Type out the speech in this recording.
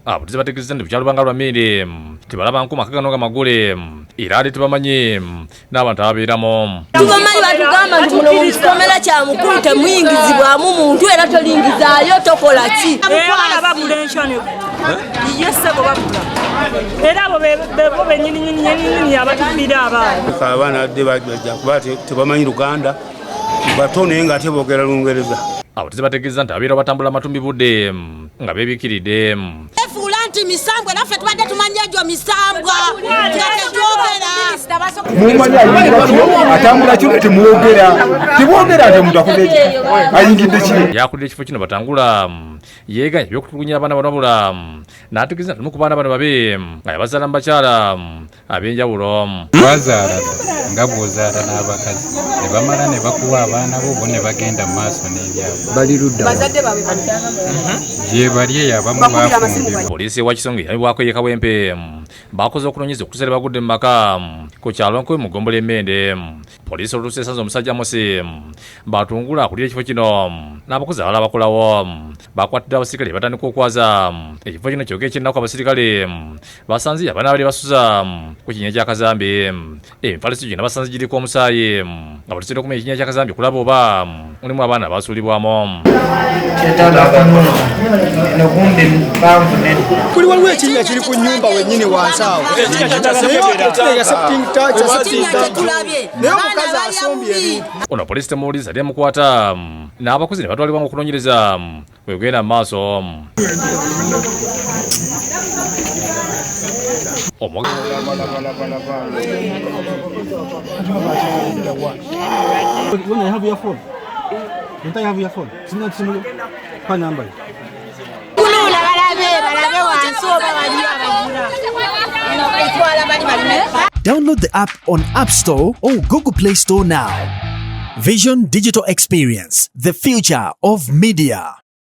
abo tibategeeza nti bukyali lubanga lwamiri tibalaba nkuma akagano nga magule era ate tibamanyi n'abantu ababeeramu. Tubamanyi batugamba nti muno mu kikomera kya mukulu temuyingizibwamu muntu era tolingizaayo tokola ki. Abaana bagula enshone yesebo bagula era abo bebo benyini abatubira abaana adde bajja kuba tebamanyi Luganda batono nga ate boogera Lungereza. Abo tibategeeza nti abeera batambula amatumbi budde nga beebikiridde efuula nti misambwa naffe tubadde tumanya egyo misambwa tetwogera mumanyi ayingira atambula kino temwogera tibwogera nti omuntu akoze ayingidde kiri yakulira ekifo kino batangula yeeganya ebyokutulugunya abaana bano wabula n'ategeeza nti ku baana bano babe nga yabazaala mu bakyala ab'enjawulo. Bazaala nga bw'ozaala n'abakazi ne bamala ne bakuwa abaana bo bo ne bagenda mu maaso n'ebyabwe bali ludda gye bali eyo abamu bafumbirwa. Poliisi ewa Kisonge yamibwako ye Kawempe bakoze okunoonyeza okutuusa bagudde mu maka ku kyalo Nkowe mu ggombolo emmende. Poliisi olutuusa esanze omusajja Mosi batungula akulira ekifo kino n'abakozi abalala bakolawo bakwatidde abasirikale batandika okwaza ekifo kino kyokka eky'ennaku. Abasirikale basanze abaana bali basuza ku kinnya kya Kazambi emifaliso gino basanze giriko omusaayi nga batusire okumenya ekinnya kya Kazambi kulaba oba mulimu abaana basuulibwamu. kuli waliwo ekinnya kiri ku nnyumba wennyini wansi awo naye omukazi asombye eri. Ono poliisi temuwuliza ate mukwata n'abakozi ne batwalibwa mu kunoonyereza bwegenda mu maaso. Download the app on App Store or Google Play Store now. Vision Digital Experience, the future of media.